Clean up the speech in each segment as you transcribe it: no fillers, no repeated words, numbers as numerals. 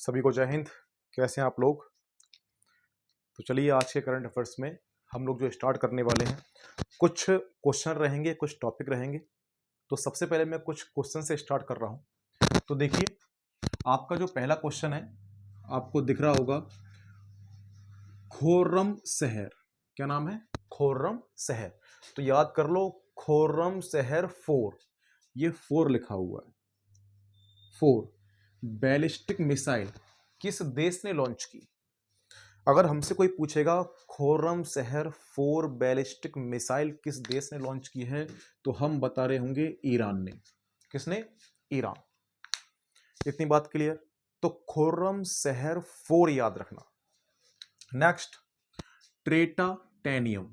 सभी को जय हिंद। कैसे हैं आप लोग? तो चलिए आज के करंट अफेयर्स में हम लोग जो स्टार्ट करने वाले हैं, कुछ क्वेश्चन रहेंगे, कुछ टॉपिक रहेंगे। तो सबसे पहले मैं कुछ क्वेश्चन से स्टार्ट कर रहा हूं। तो देखिए, आपका जो पहला क्वेश्चन है आपको दिख रहा होगा, खुर्रम शहर। क्या नाम है? खुर्रम शहर। तो याद कर लो, खुर्रम शहर 4, ये 4 लिखा हुआ है। 4 बैलिस्टिक मिसाइल किस देश ने लॉन्च की? अगर हमसे कोई पूछेगा खुर्रम शहर 4 बैलिस्टिक मिसाइल किस देश ने लॉन्च की है, तो हम बता रहे होंगे ईरान ने। किसने? ईरान। इतनी बात क्लियर। तो खुर्रम शहर 4 याद रखना। नेक्स्ट, ट्रेटाटेनियम,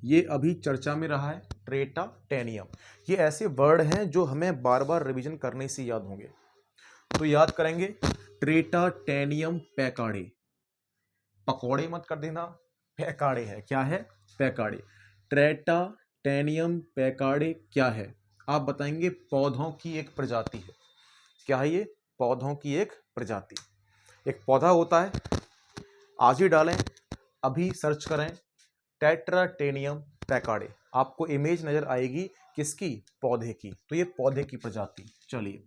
ये अभी चर्चा में रहा है। ट्रेटाटेनियम, ये ऐसे वर्ड हैं जो हमें बार बार रिवीजन करने से याद होंगे। तो याद करेंगे ट्रेटाटेनियम पैकाड़े। पकौड़े मत कर देना, पैकाड़े है। क्या है? पैकाड़े। ट्रेटाटेनियम पैकाड़े क्या है? आप बताएंगे पौधों की एक प्रजाति है। क्या है ये? पौधों की एक प्रजाति। एक पौधा होता है, आज ही डालें, अभी सर्च करें ट्रेटाटेनियम पैकाड़े, आपको इमेज नजर आएगी। किसकी? पौधे की। तो ये पौधे की प्रजाति। चलिए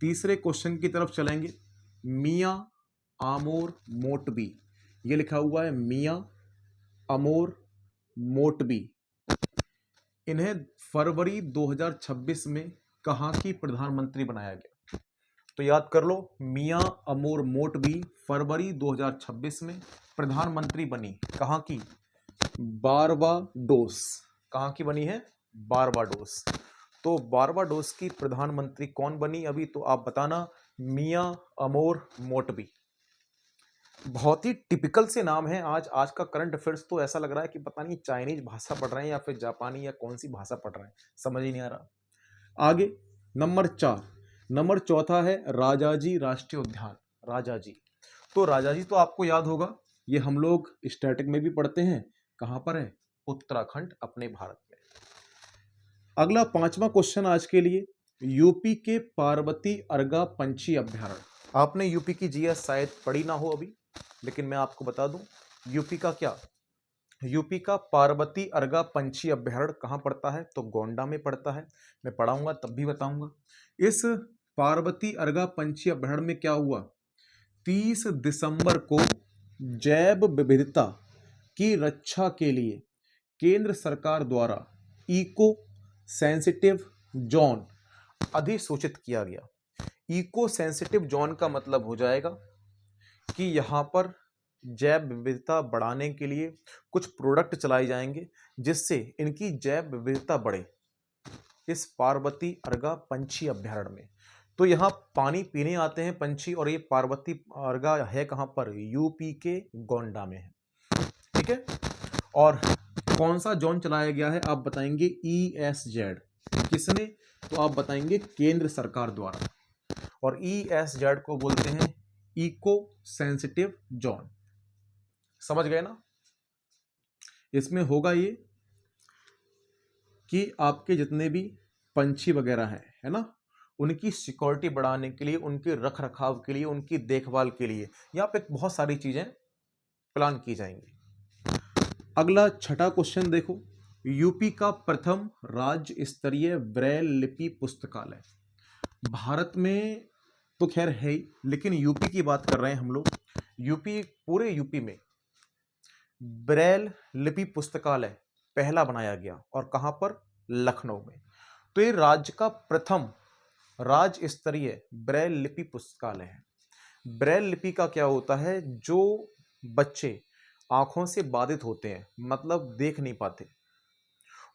तीसरे क्वेश्चन की तरफ चलेंगे। मियां आमोर मोटबी, ये लिखा हुआ है मियां आमोर मोटबी। इन्हें फरवरी 2026 में कहां की प्रधानमंत्री बनाया गया? तो याद कर लो, मियां आमोर मोटबी फरवरी 2026 में प्रधानमंत्री बनी। कहां की? बारबाडोस। कहां की बनी है? बारबाडोस। तो बारबाडोस की प्रधानमंत्री कौन बनी अभी? तो आप बताना, मियां आमोर मोटबी। बहुत ही टिपिकल से नाम है। आज का करंट अफेयर्स तो ऐसा लग रहा है कि पता नहीं चाइनीज भाषा पढ़ रहे हैं या फिर जापानी या कौन सी भाषा पढ़ रहे हैं, समझ ही नहीं आ रहा। आगे नंबर 4, नंबर चौथा है राजाजी राष्ट्रीय उद्यान। राजाजी, तो राजाजी तो आपको याद होगा, ये हम लोग स्टैटिक में भी पढ़ते हैं। कहां पर है? उत्तराखंड, अपने भारत में। अगला 5वां क्वेश्चन आज के लिए, यूपी के पार्वती अर्गा पंछी अभ्यारण्य। आपने यूपी की जीएस शायद पढ़ी ना हो अभी, लेकिन मैं आपको बता दूं, यूपी का क्या, यूपी का पार्वती अर्गा पंछी अभ्यारण्य कहां पड़ता है? तो गोंडा में पड़ता है। मैं पढ़ाऊंगा तब भी बताऊंगा। इस पार्वती अर्गा पंछी अभ्यारण्य में क्या हुआ? 30 दिसंबर को जैव विविधता की रक्षा के लिए केंद्र सरकार द्वारा इको सेंसिटिव जोन अधिसूचित किया गया। इको सेंसिटिव जोन का मतलब हो जाएगा कि यहां पर जैव विविधता बढ़ाने के लिए कुछ प्रोडक्ट चलाए जाएंगे जिससे इनकी जैव विविधता बढ़े इस पार्वती अर्गा पंछी अभ्यारण्य में। तो यहाँ पानी पीने आते हैं पंछी, और ये पार्वती अर्गा है कहां पर? यूपी के गोंडा में है। ठीक है। और कौन सा जोन चलाया गया है आप बताएंगे? ESZ। किसने? तो आप बताएंगे केंद्र सरकार द्वारा। और ESZ को बोलते हैं इको सेंसिटिव जोन। समझ गए ना? इसमें होगा ये कि आपके जितने भी पंछी वगैरह हैं, है ना, उनकी सिक्योरिटी बढ़ाने के लिए, उनके रख रखाव के लिए, उनकी देखभाल के लिए यहाँ पे बहुत सारी चीजें प्लान की जाएंगी। अगला 6वां क्वेश्चन देखो, यूपी का प्रथम राज्य स्तरीय ब्रेल लिपि पुस्तकालय। भारत में तो खैर है ही, लेकिन यूपी की बात कर रहे हैं हम लोग। यूपी, पूरे यूपी में ब्रेल लिपि पुस्तकालय पहला बनाया गया, और कहां पर? लखनऊ में। तो ये राज्य का प्रथम राज्य स्तरीय ब्रेल लिपि पुस्तकालय है। ब्रेल लिपि का क्या होता है? जो बच्चे आंखों से बाधित होते हैं, मतलब देख नहीं पाते,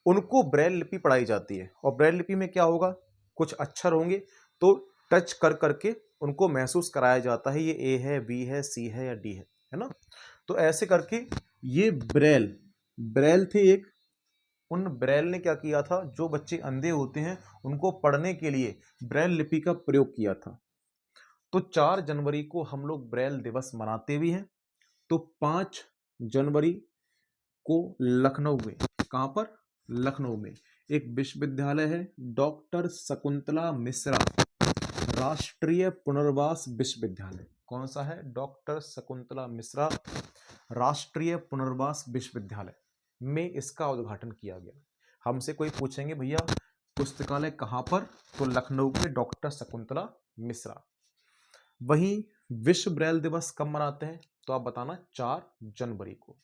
उनको ब्रेल लिपि पढ़ाई जाती है। और ब्रेल लिपि में क्या होगा? कुछ अक्षर होंगे, तो टच कर करके उनको महसूस कराया जाता है, ये ए है, बी है, सी है या डी है ना। तो ऐसे करके ये ब्रेल थे एक। उन ब्रेल ने क्या किया था? जो बच्चे अंधे होते हैं उनको पढ़ने के लिए ब्रेल लिपि का प्रयोग किया था। तो 4 जनवरी को हम लोग ब्रेल दिवस मनाते भी हैं। तो 5 जनवरी को लखनऊ में, कहां पर? लखनऊ में एक विश्वविद्यालय है, डॉक्टर शकुंतला मिश्रा राष्ट्रीय पुनर्वास विश्वविद्यालय कौन सा है? डॉक्टर शकुंतला मिश्रा राष्ट्रीय पुनर्वास विश्वविद्यालय में इसका उद्घाटन किया गया। हमसे कोई पूछेंगे भैया पुस्तकालय कहाँ पर, तो लखनऊ के डॉक्टर शकुंतला मिश्रा। वहीं विश्व ब्रेल दिवस कब मनाते हैं? तो आप बताना 4 जनवरी को।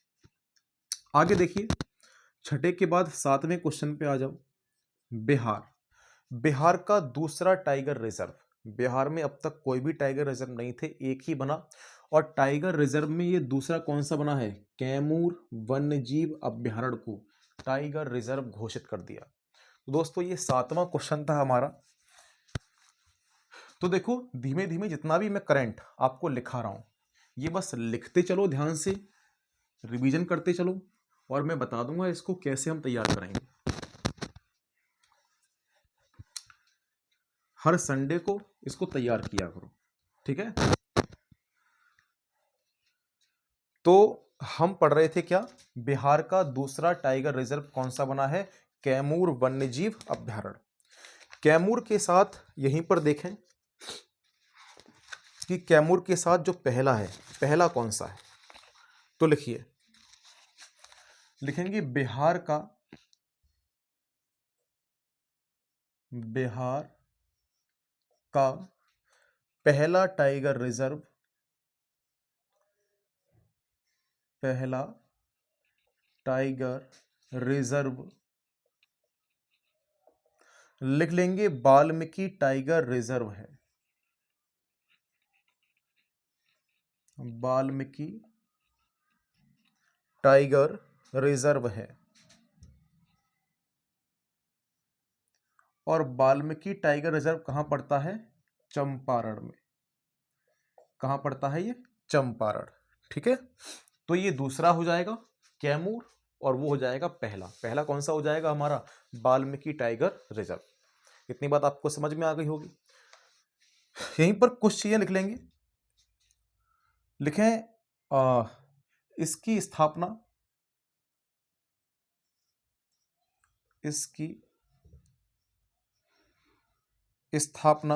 आगे देखिए, छठे के बाद 7वें क्वेश्चन पे आ जाओ। बिहार, बिहार का दूसरा टाइगर रिजर्व, बिहार में अब तक कोई भी टाइगर रिजर्व नहीं थे, एक ही बना, और टाइगर रिजर्व में ये दूसरा कौन सा बना है? कैमूर वन्यजीव अभ्यारण्य को टाइगर रिजर्व घोषित कर दिया। तो दोस्तों ये 7वां क्वेश्चन था हमारा। तो देखो धीमे धीमे जितना भी मैं करंट आपको लिखा रहा हूं, ये बस लिखते चलो, ध्यान से रिवीजन करते चलो, और मैं बता दूंगा इसको कैसे हम तैयार करेंगे। हर संडे को इसको तैयार किया करो, ठीक है? तो हम पढ़ रहे थे क्या? बिहार का दूसरा टाइगर रिजर्व कौन सा बना है? कैमूर वन्यजीव अभ्यारण्य। कैमूर के साथ यहीं पर देखें कि कैमूर के साथ जो पहला है, पहला कौन सा है? तो लिखिए, लिखेंगे बिहार का पहला टाइगर रिजर्व, पहला टाइगर रिजर्व लिख लेंगे वाल्मीकि टाइगर रिजर्व है, वाल्मीकि टाइगर रिजर्व है। और वाल्मीकि टाइगर रिजर्व कहां पड़ता है? चंपारण में। कहां पड़ता है ये? चंपारण, ठीक है? तो ये दूसरा हो जाएगा कैमूर, और वो हो जाएगा पहला। पहला कौन सा हो जाएगा हमारा? Valmiki tiger reserve. इतनी बात आपको समझ में आ गई होगी। यहीं पर कुछ चीजें लिख लेंगे। लिखें इसकी स्थापना, इसकी स्थापना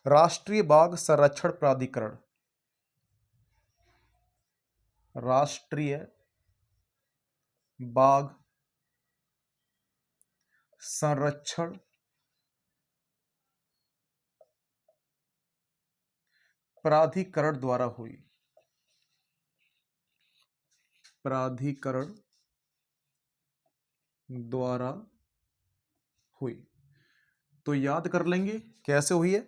राष्ट्रीय बाघ संरक्षण प्राधिकरण, राष्ट्रीय बाघ संरक्षण प्राधिकरण द्वारा हुई, प्राधिकरण द्वारा हुई। तो याद कर लेंगे कैसे हुई है।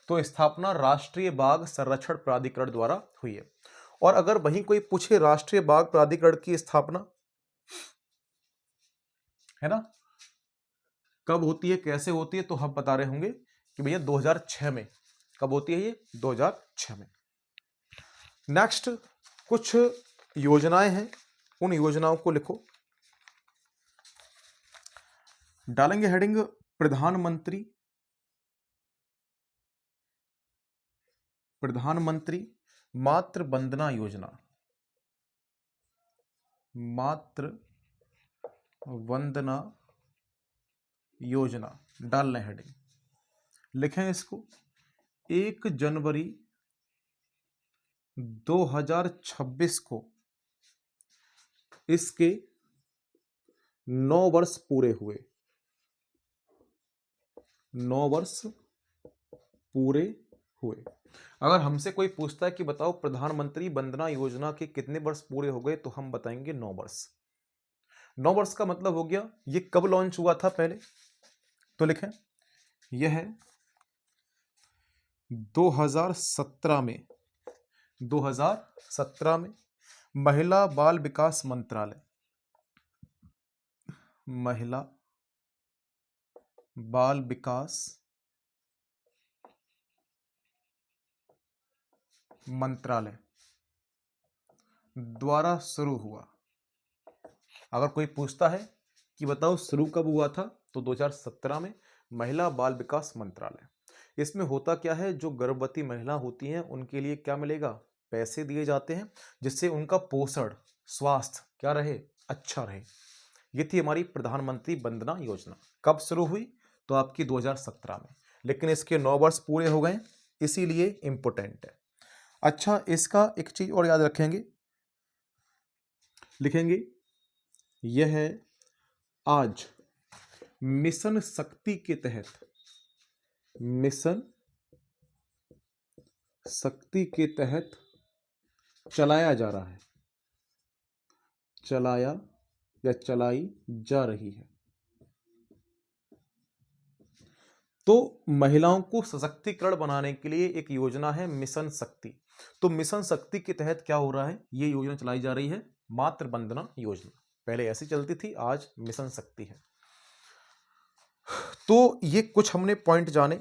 तो स्थापना राष्ट्रीय बाघ संरक्षण प्राधिकरण द्वारा हुई है। और अगर वहीं कोई पूछे राष्ट्रीय बाघ प्राधिकरण की स्थापना, है ना, कब होती है, कैसे होती है, तो हम बता रहे होंगे कि भैया 2006 में। कब होती है ये? 2006 में। नेक्स्ट कुछ योजनाएं हैं, उन योजनाओं को लिखो। डालेंगे हेडिंग प्रधानमंत्री मातृ वंदना योजना, मातृ वंदना योजना डालना हेडिंग। लिखें इसको 1 जनवरी 2026 को इसके 9 वर्ष पूरे हुए, 9 वर्ष पूरे हुए। अगर हमसे कोई पूछता है कि बताओ प्रधानमंत्री वंदना योजना के कितने वर्ष पूरे हो गए, तो हम बताएंगे 9 वर्ष। 9 वर्ष का मतलब हो गया ये कब लॉन्च हुआ था पहले, तो लिखें यह 2017 में, 2017 में महिला बाल विकास मंत्रालय, महिला बाल विकास मंत्रालय द्वारा शुरू हुआ। अगर कोई पूछता है कि बताओ शुरू कब हुआ था, तो 2017 में महिला बाल विकास मंत्रालय। इसमें होता क्या है, जो गर्भवती महिला होती हैं उनके लिए क्या मिलेगा? पैसे दिए जाते हैं, जिससे उनका पोषण, स्वास्थ्य क्या रहे? अच्छा रहे। ये थी हमारी प्रधानमंत्री वंदना योजना। कब शुरू हुई? तो आपकी 2017 में। लेकिन इसके 9 वर्ष पूरे हो गए, इसीलिए इंपोर्टेंट है। अच्छा, इसका एक चीज और याद रखेंगे, लिखेंगे, यह है आज मिशन शक्ति के तहत, मिशन शक्ति के तहत चलाया जा रहा है, चलाया या चलाई जा रही है। तो महिलाओं को सशक्तिकरण बनाने के लिए एक योजना है मिशन शक्ति। तो मिशन शक्ति के तहत क्या हो रहा है, ये योजना चलाई जा रही है मातृ वंदना योजना। पहले ऐसी चलती थी, आज मिशन शक्ति है। तो ये कुछ हमने पॉइंट जाने।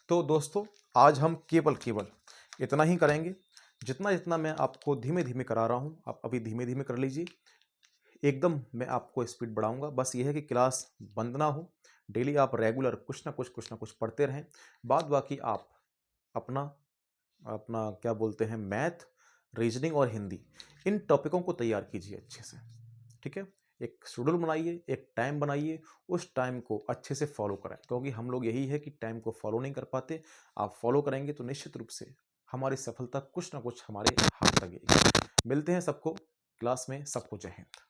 तो दोस्तों आज हम केवल इतना ही करेंगे, जितना जितना मैं आपको धीमे धीमे करा रहा हूं, आप अभी धीमे धीमे कर लीजिए। एकदम मैं आपको स्पीड बढ़ाऊंगा, बस ये है कि क्लास बंद ना हो, डेली आप रेगुलर कुछ ना कुछ पढ़ते रहें। बाद बाकी आप अपना अपना क्या बोलते हैं, मैथ, रीजनिंग और हिंदी, इन टॉपिकों को तैयार कीजिए अच्छे से, ठीक है। एक शेड्यूल बनाइए, एक टाइम बनाइए, उस टाइम को अच्छे से फॉलो करें, क्योंकि हम लोग यही है कि टाइम को फॉलो नहीं कर पाते। आप फॉलो करेंगे तो निश्चित रूप से हमारी सफलता कुछ ना कुछ हमारे हाथ लगेगी। मिलते हैं सबको क्लास में, सबको जय हिंद।